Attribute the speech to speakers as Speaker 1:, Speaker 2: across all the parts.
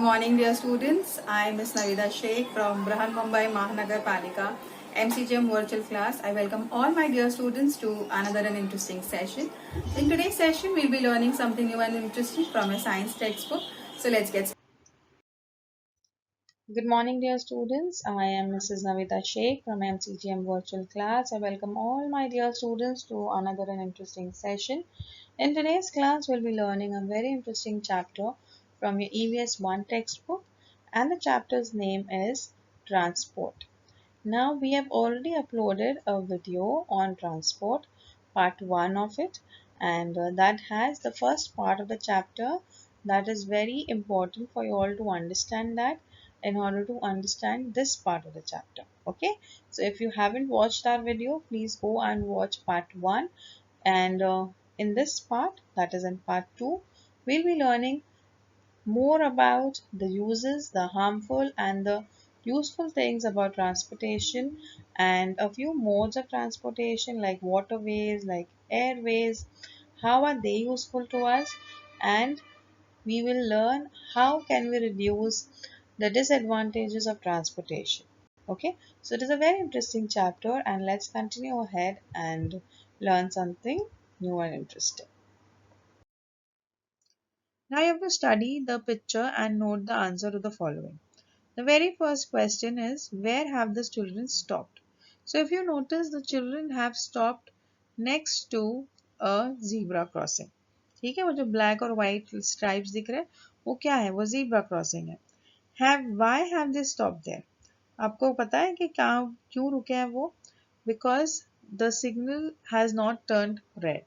Speaker 1: morning, dear students. I am Ms. Navida Sheikh from Brahan Mumbai Mahanagar Palika MCGM virtual class. I welcome all my dear students to another and interesting session. In today's session, we'll be learning something new and interesting from a science textbook. So let's get started.
Speaker 2: Good morning, dear students. I am Mrs. Navita Sheikh from MCGM Virtual Class. I welcome all my dear students to another and interesting session. In today's class, we'll be learning a very interesting chapter from your EVS 1 textbook, and the chapter's name is Transport. Now, we have already uploaded a video on transport, part 1 of it, and that has the first part of the chapter that is very important for you all to understand that in order to understand this part of the chapter. Okay, so if you haven't watched our video, please go and watch part 1, and in this part, that is in part 2, we'll be learning more about the uses, the harmful and the useful things about transportation, and a few modes of transportation like waterways, like airways, how are they useful to us, and we will learn how can we reduce the disadvantages of transportation. Okay, so it is a very interesting chapter, and let's continue ahead and learn something new and interesting. Now you have to study the picture and note the answer to the following. The very first question is, where have the children stopped? So if you notice, the children have stopped next to a zebra crossing. ठीक है, वो जो black और white stripes दिख रहे हैं वो क्या है? वो zebra crossing है. Why have they stopped there? आपको पता है कि क्यों रुके हैं वो? Because the signal has not turned red.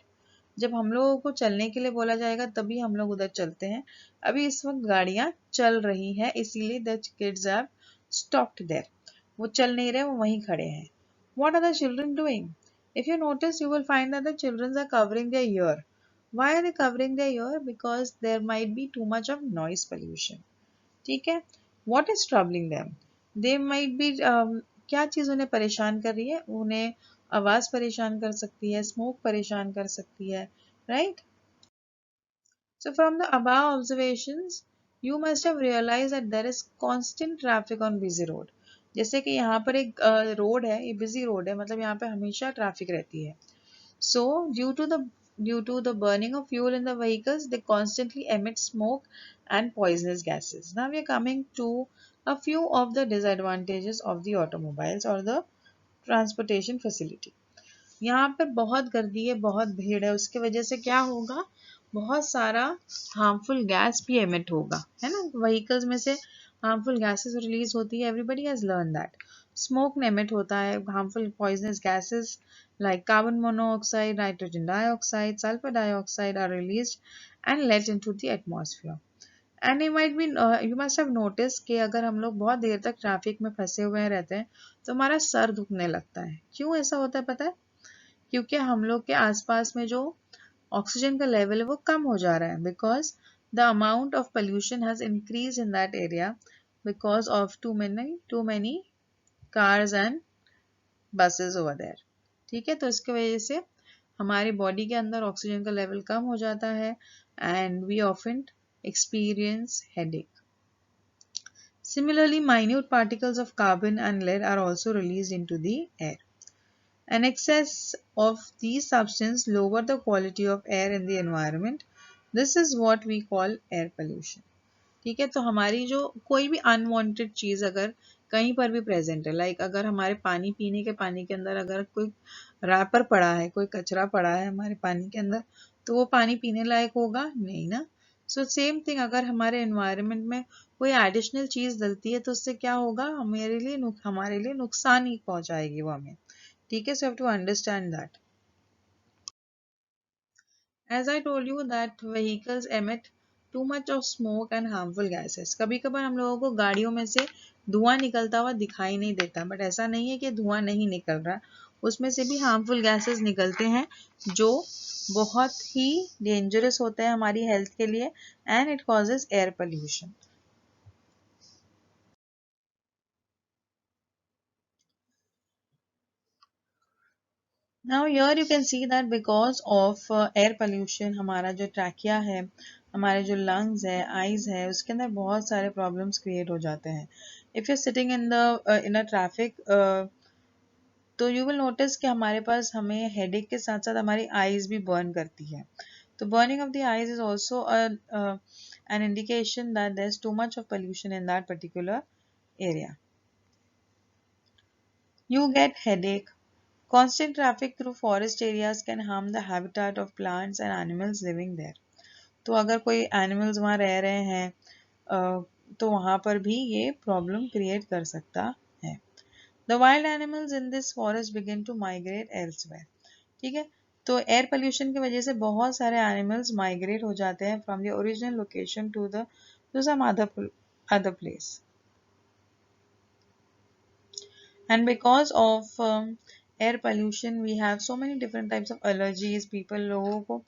Speaker 2: जब हम लोगों को चलने के लिए बोला जाएगा तभी हम लोग उधर चलते हैं. अभी इस वक्त गाड़ियां चल रही हैं, इसीलिए the kids have stopped there. वो चल नहीं रहे, वो वहीं खड़े हैं. What are the children doing? If you notice, you will find that the children are covering their ear. Why are they covering their ear? Because there might be too much of noise pollution. ठीक है. What is troubling them? They might be क्या चीज़ उन्हें परेशान कर रही है? उन्हें आवाज़ परेशान कर सकती है, स्मोक परेशान कर सकती है, right? So from the above observations, you must have realized that there is constant traffic on busy road. जैसे कि यहाँ पर एक रोड है, ये बिजी रोड है, मतलब यहाँ पे हमेशा ट्रैफिक रहती है. So due to the burning of fuel in the vehicles, they constantly emit smoke and poisonous gases. Now we are coming to a few of the disadvantages of the automobiles or the transportation facility. यहाँ पे बहुत गर्दी है, बहुत भीड़ है, उसकी वजह से क्या होगा? बहुत सारा हार्मफुल गैस भी एमिट होगा, है ना? व्हीकल्स में से हार्मफुल गैसेस रिलीज होती है. Everybody has learn that. Smoke में एमिट होता है harmful poisonous gases like carbon monoxide, nitrogen dioxide, sulfur dioxide are released and let into the atmosphere. And you must have noticed कि अगर हम लोग बहुत देर तक ट्रैफिक में फंसे हुए रहते हैं तो हमारा सर दुखने लगता है. क्यों ऐसा होता है पता है? क्योंकि हम लोग के आसपास में जो ऑक्सीजन का लेवल है वो कम हो जा रहा है. Because the amount of pollution has increase in that area because of too many cars and buses over there. ठीक है, तो इसकी वजह से हमारी बॉडी के अंदर ऑक्सीजन का लेवल कम हो जाता है and we often experience headache. Similarly, minute particles of carbon and lead are also released into the air. An excess of these substances lower the quality of air in the environment. This is what we call air pollution. ठीक है, तो हमारी जो कोई भी unwanted चीज़ अगर कहीं पर भी प्रेजेंट है, लाइक अगर हमारे पीने के पानी के अंदर अगर कोई रैपर पड़ा है, कोई कचरा पड़ा है हमारे पानी के अंदर, तो वो पानी पीने लायक होगा नहीं ना. सो सेम थिंग, अगर हमारे एनवायरनमेंट में कोई एडिशनल चीज़ डलती है तो उससे क्या होगा? हमारे लिए नुकसान ही पहुंचाएगी वो हमें. ठीक है, so have to understand that. As I told you that vehicles emit too much of smoke and harmful gases. कभी कभार हम लोगों को गाड़ियों में से धुआं निकलता हुआ दिखाई नहीं देता, बट ऐसा नहीं है कि धुआं नहीं निकल रहा, उसमें से भी हार्मफुल गैसेस निकलते हैं जो बहुत ही डेंजरस होते हैं हमारी हेल्थ के लिए, and it causes air pollution. Now here you can see that because of air pollution हमारा जो ट्रैकिया है, हमारे जो लंग्स है, आईज है, उसके अंदर बहुत सारे प्रॉब्लम्स क्रिएट हो जाते हैं. If you sitting in a traffic, तो यू विल नोटिस कि हमारे पास हमें हेडेक के साथ साथ हमारी आईज भी बर्न करती है. तो burning of the eyes is also an indication that there's too much of pollution in that particular area. You get headache. Constant traffic through forest areas can harm the habitat of plants and animals living there. तो अगर कोई animals वहाँ रह रहे हैं तो वहाँ पर भी ये प्रॉब्लम क्रिएट कर सकता है. The wild animals in this forest begin to migrate elsewhere. ठीक है, तो एयर पोल्यूशन की वजह से बहुत सारे एनिमल्स माइग्रेट हो जाते हैं from the original location to some other place. And because of air pollution we have so many different types of allergies. People, लोगों को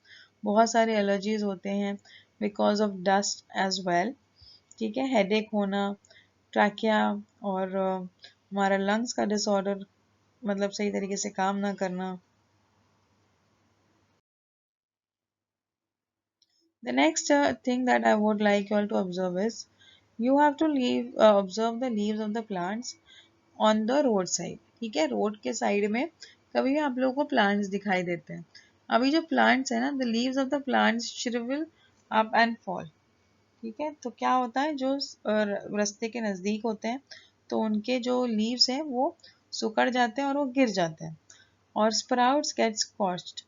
Speaker 2: बहुत सारे allergies होते हैं because of dust as well. ठीक है, headache होना, ट्रैकिया और हमारा lungs का disorder, मतलब सही तरीके से काम ना करना. The next thing that I would like you all to observe is you have to observe the leaves of the plants on the road side. ठीक है, रोड के साइड में कभी भी आप लोगों को प्लांट्स दिखाई देते हैं. अभी जो प्लांट्स है ना, the leaves of the plants shrivel up and fall. ठीक है, तो क्या होता है, जो रास्ते के नज़दीक होते हैं तो उनके जो लीव्स हैं वो सुकड़ जाते हैं और वो गिर जाते हैं. और sprouts get scorched.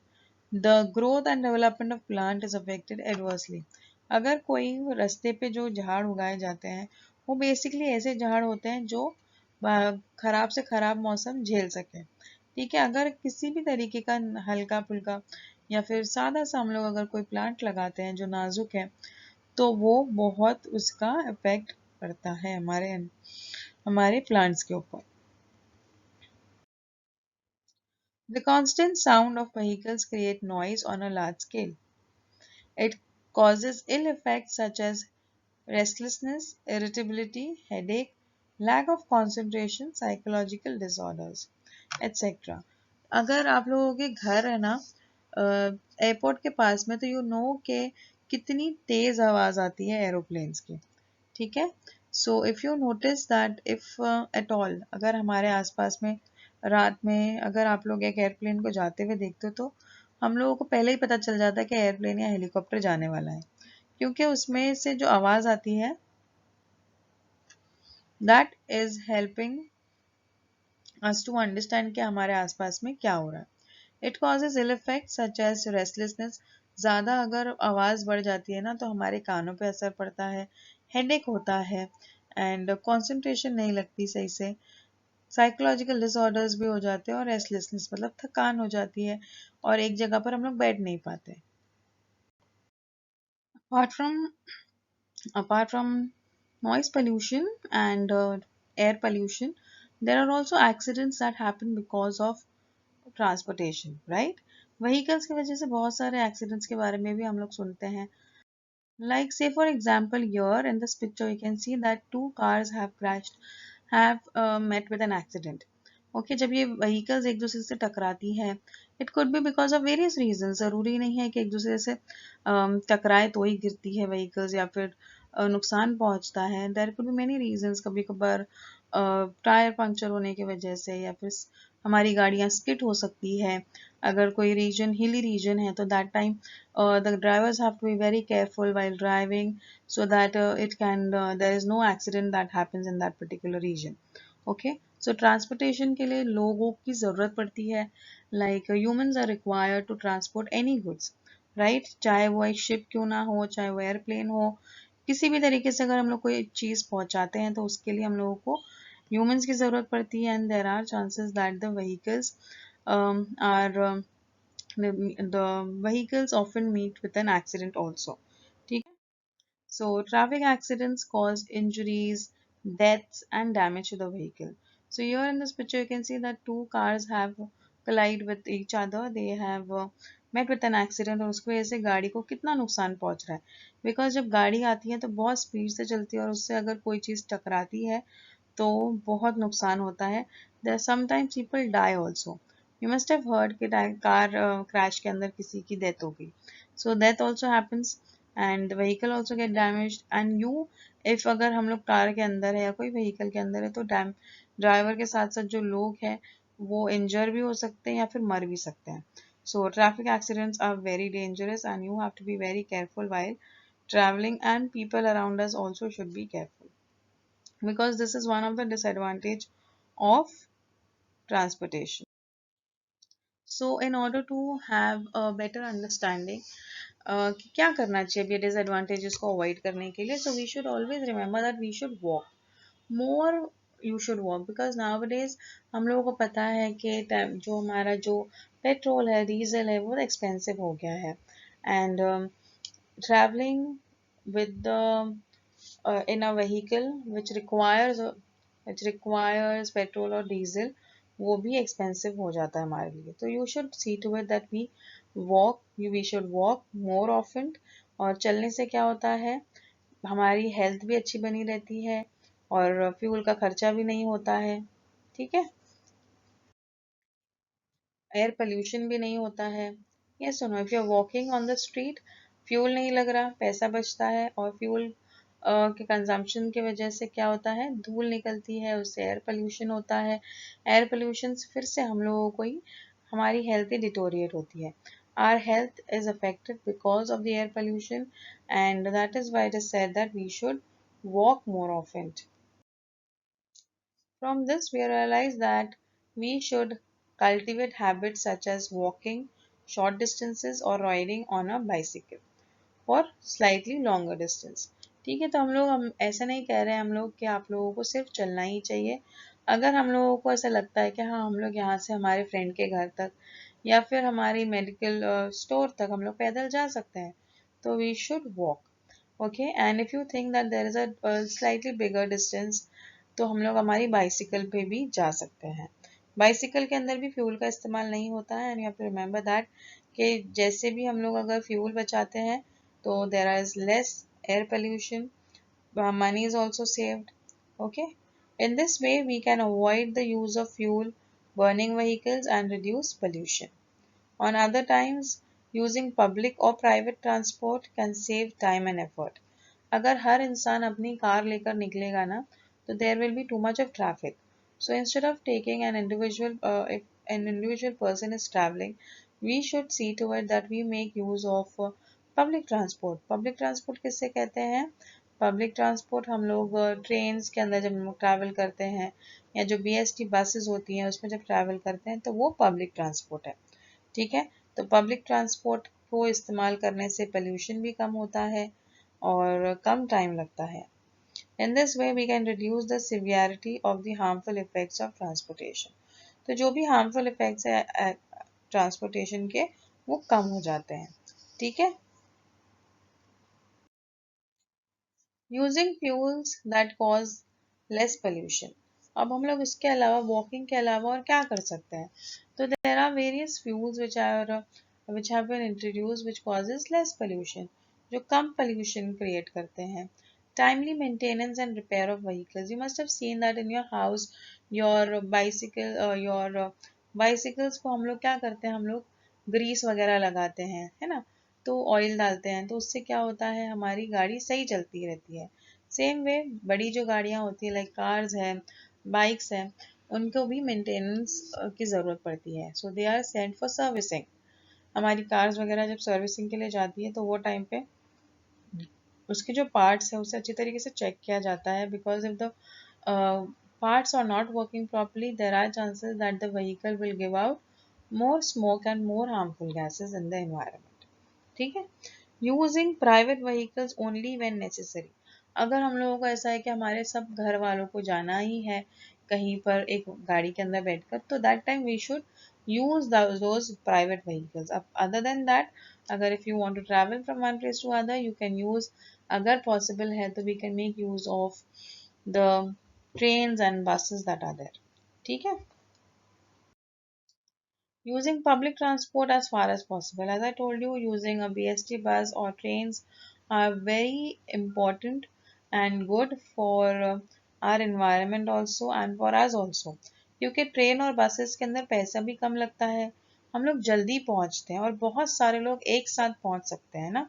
Speaker 2: The growth and development of plant is affected adversely. अगर कोई रास्ते पे जो झाड़ उगाए जाते हैं वो बेसिकली ऐसे झाड़ होते हैं जो खराब से खराब मौसम झेल सके. ठीक है, अगर किसी भी तरीके का हल्का फुल्का या फिर सादा सा हम लोग अगर कोई प्लांट लगाते हैं जो नाजुक है तो वो बहुत उसका इफेक्ट पड़ता है हमारे प्लांट्स के ऊपर. The constant sound of vehicles create noise on a large scale. It causes ill effects such as restlessness, irritability, headache, lack of concentration, psychological disorders, etc. अगर आप लोगों के घर है ना एयरपोर्ट के पास में, तो यू नो के कितनी तेज आवाज आती है एरोप्लेन्स की. ठीक है, so if you notice that if at all अगर हमारे आसपास में रात में अगर आप लोग एक एयरप्लेन को जाते हुए देखते हो तो हम लोगों को पहले ही पता चल जाता है कि एयरप्लेन या हेलीकॉप्टर जाने वाला है, क्योंकि उसमें से जो आवाज़ आती है that is helping us to understand कि हमारे आसपास में क्या हो रहा है. It causes ill effect such as restlessness. ज़्यादा अगर आवाज़ बढ़ जाती है ना तो हमारे कानों पे असर पड़ता है, हेडेक होता है एंड कंसंट्रेशन नहीं लगती सही से, साइकोलॉजिकल डिसऑर्डर्स भी हो जाते हैं और रेस्टलेसनेस मतलब थकान हो जाती है और एक जगह पर हम लोग बैठ नहीं पाते. Apart from apart from noise pollution and air pollution, there are also accidents that happen because of transportation, right? Vehicles की वजह से बहुत सारे accidents के बारे में भी हम लोग सुनते हैं. Like say for example here in this picture you can see that two cars have met with an accident. Okay, जब ये vehicles एक दूसरे से टकराती हैं, it could be because of various reasons. ज़रूरी नहीं है कि एक दूसरे से टकराए तो ही गिरती है vehicles या फिर नुकसान पहुंचता है. There could be many reasons. कभी कभार टायर पंक्चर होने की वजह से या फिर हमारी गाड़ियाँ स्किड हो सकती है. अगर कोई रीजन हिली रीजन है तो that time the drivers have to be very careful while driving so that there is no accident that happens in that particular region. Okay, so transportation के लिए लोगों की ज़रूरत पड़ती है. Like humans are required to transport any goods, right? चाहे वो एक शिप क्यों ना हो, चाहे वो एयरप्लेन हो, किसी भी तरीके से अगर हम लोग कोई चीज़ पहुंचाते हैं तो उसके लिए हम लोगों को humans की ज़रूरत पड़ती है. And there are chances that the vehicles are the vehicles often meet with an accident also. ठीक है? So traffic accidents cause injuries, deaths and damage to the vehicle. So here in this picture you can see that two cars have collide with each other. They have met with an accident और उसकी वजह से गाड़ी को कितना नुकसान पहुंच रहा है. Because जब गाड़ी आती है तो बहुत स्पीड से चलती है और उससे अगर कोई चीज़ टकराती है तो बहुत नुकसान होता है. There sometimes people die also. You must have heard कि कार क्रैश के अंदर किसी की डेथ हो गई. So death also happens and the vehicle also get damaged. And you, if अगर हम लोग कार के अंदर है या कोई vehicle के अंदर है तो ड्राइवर के साथ साथ जो लोग हैं वो इंजर भी हो सकते हैं या फिर मर भी सकते हैं. So traffic accidents are very dangerous and you have to be very careful while traveling, and people around us also should be careful because this is one of the disadvantage of transportation. So in order to have a better understanding कि क्या करना चाहिए ये disadvantages को avoid करने के लिए, so we should always remember that we should walk more. You should walk because nowadays हम लोगों को पता है कि जो हमारा जो पेट्रोल है डीजल है वो एक्सपेंसिव हो गया है, and traveling with the in a vehicle which requires petrol or diesel वो भी expensive हो जाता है हमारे लिए. तो you should see to it that we should walk more often. और चलने से क्या होता है हमारी हेल्थ भी अच्छी बनी रहती है और फ्यूल का खर्चा भी नहीं होता है. ठीक है, एयर पोल्यूशन भी नहीं होता है. ये सुनो, if you are walking on the street fuel नहीं लग रहा, पैसा बचता है, और फ्यूल के कंजम्पशन की वजह से क्या होता है धूल निकलती है, उससे एयर पोल्यूशन होता है. एयर पोल्यूशन से फिर से हम लोगों को ही हमारी हेल्थ ही डिटोरिएट होती है. Our health is affected because of the air pollution, and that is why it is said that we should walk more often. From this, we realize that we should cultivate habits such as walking short distances or riding on a bicycle for slightly longer distance. ठीक है, तो हम ऐसा नहीं कह रहे हैं हम लोग कि आप लोगों को सिर्फ चलना ही चाहिए. अगर हम लोगों को ऐसा लगता है कि हाँ हम लोग यहाँ से हमारे फ्रेंड के घर तक या फिर हमारी मेडिकल स्टोर तक हम लोग पैदल जा सकते हैं तो we should walk. Okay, and if you think that there is a slightly bigger distance तो हम लोग हमारी बाइसिकल पे भी जा सकते हैं. बाइसिकल के अंदर भी फ्यूल का इस्तेमाल नहीं होता है, and you have to remember that कि जैसे भी हम लोग अगर फ्यूल बचाते हैं तो there is less air pollution, money is also saved. Okay, in this way we can avoid the use of fuel burning vehicles and reduce pollution. On other times, using public or private transport can save time and effort. अगर हर इंसान अपनी car लेकर निकलेगा ना तो there will be too much of traffic. So instead of taking if an individual person is traveling, we should see to it that we make use of public transport. Public transport किससे कहते हैं? Public transport हम लोग trains के अंदर जब हम लोग ट्रैवल करते हैं या जो BST बसेस होती हैं उसमें जब ट्रैवल करते हैं तो वो पब्लिक ट्रांसपोर्ट है. ठीक है, तो पब्लिक ट्रांसपोर्ट को इस्तेमाल करने से पोल्यूशन भी कम होता है और कम टाइम लगता है. In this way we can reduce the severity of the harmful effects of transportation. तो जो भी harmful effects है ट्रांसपोर्टेशन के वो कम हो जाते हैं. ठीक है, using fuels that cause less pollution. अब हम लोग इसके अलावा वॉकिंग के अलावा और क्या कर सकते हैं? तो there are various fuels which have been introduced which causes less pollution, जो कम pollution create करते हैं. Timely maintenance and repair of vehicles. You must have seen that in your house, your bicycles को हम लोग क्या करते हैं, हम लोग ग्रीस वगैरह लगाते हैं, है ना, तो ऑयल डालते हैं तो उससे क्या होता है हमारी गाड़ी सही चलती रहती है. सेम वे बड़ी जो गाड़ियाँ होती है लाइक कार्स है, बाइक्स है, उनको भी मेंटेनेंस की ज़रूरत पड़ती है. So they are sent for servicing. हमारी कार्स वगैरह जब सर्विसिंग के लिए जाती है तो वो टाइम पे उसके जो पार्ट्स है उसे अच्छी तरीके से चेक किया जाता है because if the parts are not working properly, there are chances that the vehicle will give out more smoke and more harmful gases in the environment. ठीक है, using private vehicles only when necessary. अगर हम लोगों को ऐसा है कि हमारे सब घर वालों को जाना ही है कहीं पर एक गाड़ी के अंदर बैठकर तो that time we should use those private vehicles. अब अदर देन दैट अगर if you want to travel from one place to other you can use, अगर पॉसिबल है तो we can make use of the trains and buses that are there. ठीक है, using public transport as far as possible. As I told you, using a BST bus or trains are very important and good for our environment also and for us also. क्योंकि train और buses के अंदर पैसा भी कम लगता है, हम लोग जल्दी पहुंचते हैं और बहुत सारे लोग एक साथ पहुंच सकते हैं ना.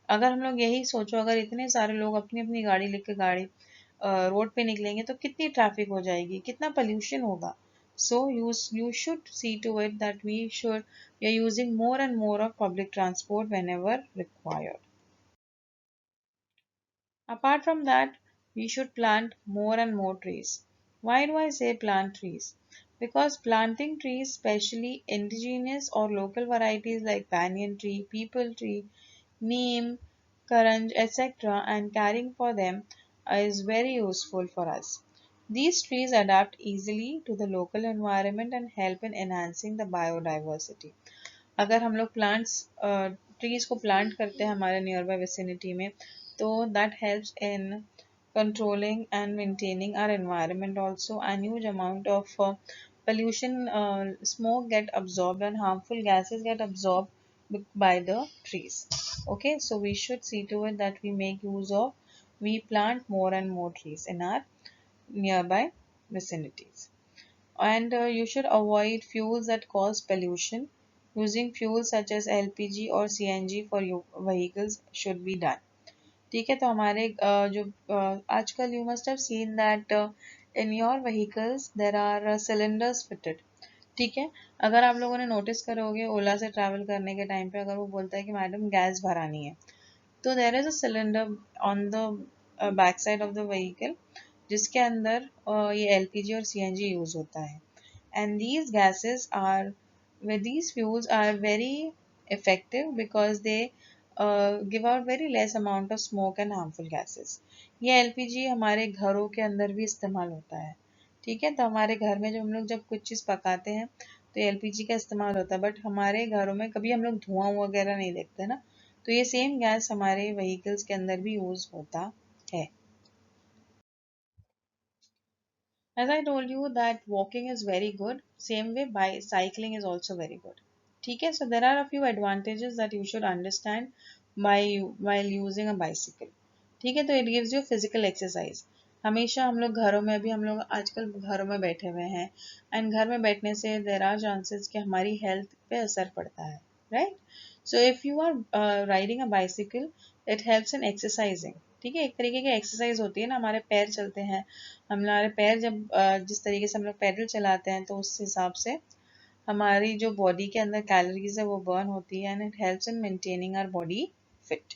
Speaker 2: अगर हम लोग यही सोचो, अगर इतने सारे लोग अपनी अपनी गाड़ी लेकर गाड़ी रोड पे निकलेंगे तो कितनी ट्रैफिक हो जाएगी, कितना पोल्यूशन होगा. So you should see to it that we are using more and more of public transport whenever required. Apart from that, we should plant more and more trees. Why do I say plant trees? Because planting trees, especially indigenous or local varieties like banyan tree, peepal tree, neem, karanj, etc., and caring for them is very useful for us. These trees adapt easily to the local environment and help in enhancing the biodiversity. अगर हम लोग plants trees को plant करते हैं हमारे near by vicinity में, तो that helps in controlling and maintaining our environment also. A huge amount of pollution, smoke get absorbed and harmful gases get absorbed by the trees. Okay, so we should see to it that we plant more and more trees in our nearby vicinities. And you should avoid fuels that cause pollution. Using fuels such as LPG or CNG for your vehicles should be done. ठीक है, तो हमारे जो आजकल you must have seen that in your vehicles there are cylinders fitted. ठीक है, अगर आप लोगों ने नोटिस करोगे ओला से ट्रैवल करने के टाइम पे अगर वो बोलता है कि मैडम गैस भरानी है, तो there is a cylinder on the back side of the vehicle जिसके अंदर ये एलपीजी और सीएनजी यूज होता है. And these gases are where these fuels are very effective because they give out very less amount of smoke and harmful gases. ये LPG हमारे घरों के अंदर भी इस्तेमाल होता है. ठीक है, तो हमारे घर में जब हम लोग जब कुछ चीज़ पकाते हैं तो एलपीजी का इस्तेमाल होता है, बट हमारे घरों में कभी हम लोग धुआं वगैरह नहीं देखते ना, तो ये सेम गैस हमारे व्हीकल्स के अंदर भी यूज होता है. As I told you that walking is very good, same way bicycling is also very good. ठीक है, so there are a few advantages that you should understand while using a bicycle. ठीक है, तो it gives you physical exercise. हमेशा हम लोग घरों में, अभी हम लोग आजकल घरों में बैठे हुए हैं एंड घर में बैठने से there are chances कि हमारी हेल्थ पे असर पड़ता है, right? So if you are riding a bicycle, it helps in exercising. ठीक है, एक तरीके की एक्सरसाइज होती है ना, हमारे पैर चलते हैं, हमारे पैर जब जिस तरीके से हम लोग पैडल चलाते हैं तो उस हिसाब से हमारी जो बॉडी के अंदर कैलोरीज है वो बर्न होती है and it helps in maintaining our body fit.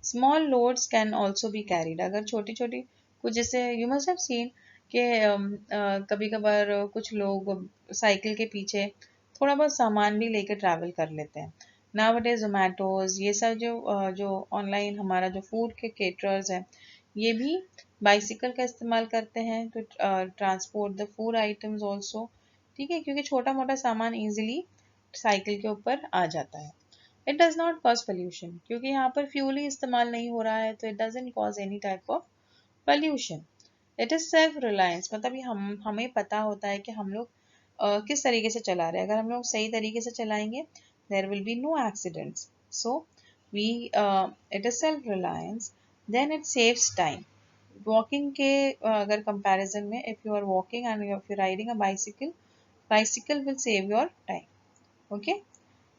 Speaker 2: Small loads can also be carried. अगर छोटी छोटी कुछ, जैसे यू मस्ट हैव सीन कि कभी कभार कुछ लोग साइकिल के पीछे थोड़ा बहुत सामान भी लेकर ट्रैवल कर लेते हैं. नाउअडेज जोमेटोज, ये सब जो ऑनलाइन हमारा जो फूड के केटरर्स हैं, ये भी बाइसिकल का इस्तेमाल करते हैं तो transport the food items also. ठीक है, क्योंकि छोटा मोटा सामान इजीली साइकिल के ऊपर आ जाता है. It does not cause pollution, क्योंकि यहाँ पर फ्यूल ही इस्तेमाल नहीं हो रहा है, तो it doesn't cause any type of pollution. It is self Reliance, मतलब ये हमें पता होता है कि हम लोग किस तरीके से चला रहे हैं. अगर हम लोग सही तरीके से चलाएंगे there will be no accidents. So we it is self reliance. Then it saves time. Walking के अगर कंपैरिजन में, if you are walking and if you riding a bicycle, bicycle will save your time. Okay,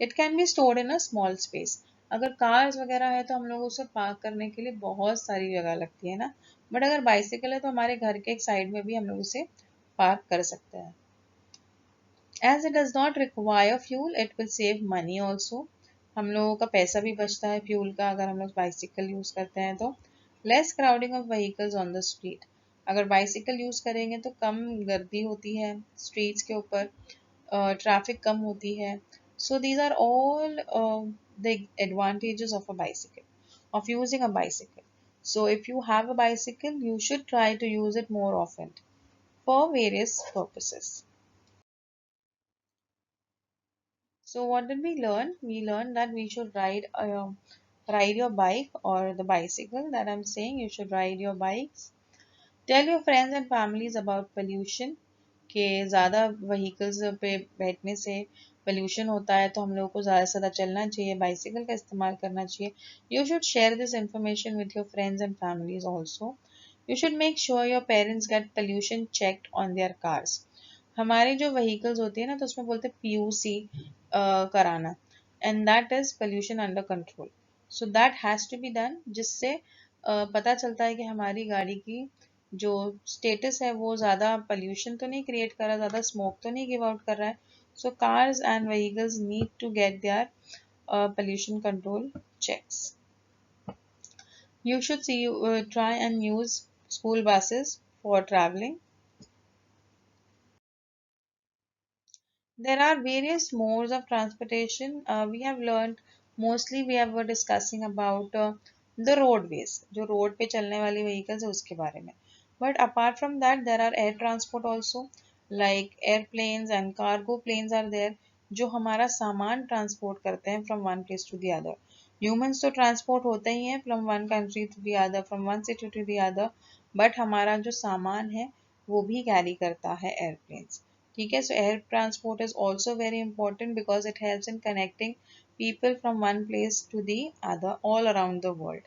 Speaker 2: it can be stored in a small space. अगर cars वगैरह है तो हम लोग उसे पार्क करने के लिए बहुत सारी जगह लगती है ना, बट अगर बाइसिकल है तो हमारे घर के एक साइड में भी हम लोग उसे पार्क कर सकते हैं. As it does not require fuel, it will save money also. हम लोगों का पैसा भी बचता है फ्यूल का अगर हम लोग बाइसिकल यूज करते हैं तो. Less crowding of vehicles on the street. अगर बाइसिकल यूज करेंगे तो कम गर्दी होती है स्ट्रीट्स के ऊपर, ट्रैफिक कम होती है. So these are all the advantages of a bicycle, of using a bicycle. So if you have a bicycle, you should try to use it more often for various purposes. So what did we learn? We learned that we should ride your bike or the bicycle that I'm saying. You should ride your bikes. Tell your friends and families about pollution. कि ज़्यादा vehicles पे बैठने से pollution होता है, तो हम लोगों को ज़्यादा से ज़्यादा चलना चाहिए, बाइसिकल का इस्तेमाल करना चाहिए. You should share this information with your friends and families also. You should make sure your parents get pollution checked on their cars. हमारी जो व्हीकल्स होती है ना, तो उसमें बोलते हैं पीयूसी कराना, and that is pollution under control. So that has to be done, जिससे पता चलता है कि हमारी गाड़ी की जो स्टेटस है वो ज़्यादा पोल्यूशन तो नहीं क्रिएट कर रहा, ज़्यादा स्मोक तो नहीं गिव आउट कर रहा है. So cars and vehicles need to get their pollution control checks. You should see try and use school buses for traveling. There are various modes of transportation. We have learned mostly we have were discussing about the roadways, जो road पे चलने वाली vehicles है उसके बारे में. But apart from that, there are air transport also, like airplanes and cargo planes are there, जो हमारा सामान transport करते हैं from one place to the other. Humans तो transport होते ही हैं from one country to the other, from one city to the other, but हमारा जो सामान है वो भी carry करता है airplanes. ठीक है, so air transport is also very important because it helps in connecting people from one place to the other all around the world.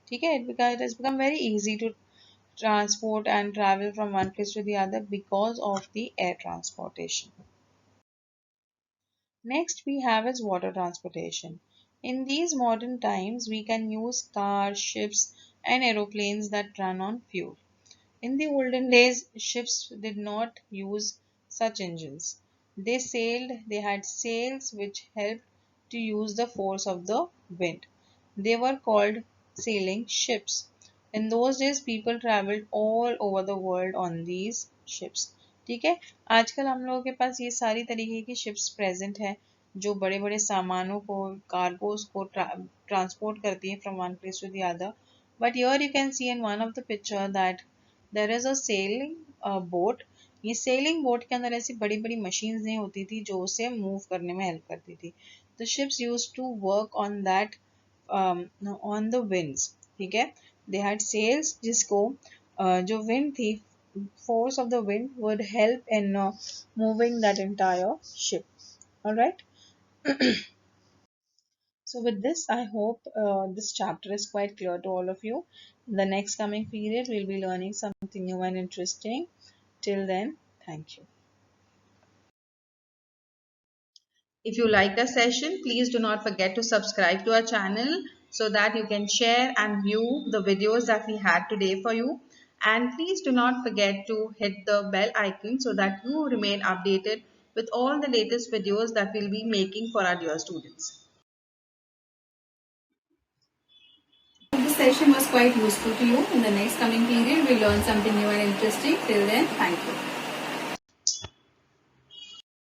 Speaker 2: ठीक है, it has become very easy to transport and travel from one place to the other because of the air transportation. Next we have is water transportation. In these modern times, we can use cars, ships, and aeroplanes that run on fuel. In the olden days, ships did not use such engines. They sailed, they had sails which helped to use the force of the wind. They were called sailing ships. In those days, people traveled all over the world on these ships. ठीक है, आजकल हम लोगों के पास ये सारी तरीके की शिप्स प्रेजेंट है जो बड़े बड़े सामानों को, कार्गोस को ट्रांसपोर्ट करती है from one place to the other. But here you can see in one of the picture that there is a sailing boat. ये सेलिंग बोट के अंदर ऐसी बड़ी बड़ी मशीन्स नहीं होती थी जो उसे मूव करने में हेल्प करती थी. The ships used to work on that on the winds. ठीक है, they had sails जिसको जो wind थी, force of the wind would help in moving that entire ship. All right. So with this, I hope this chapter is quite clear to all of you. In the next coming period, we'll be learning something new and interesting. Till then, thank you.
Speaker 1: If you liked our session, please do not forget to subscribe to our channel so that you can share and view the videos that we had today for you. And please do not forget to hit the bell icon so that you remain updated with all the latest videos that we'll be making for our dear students. This session was quite useful to you. In the next coming period, we'll learn something new and interesting. Till then, thank you.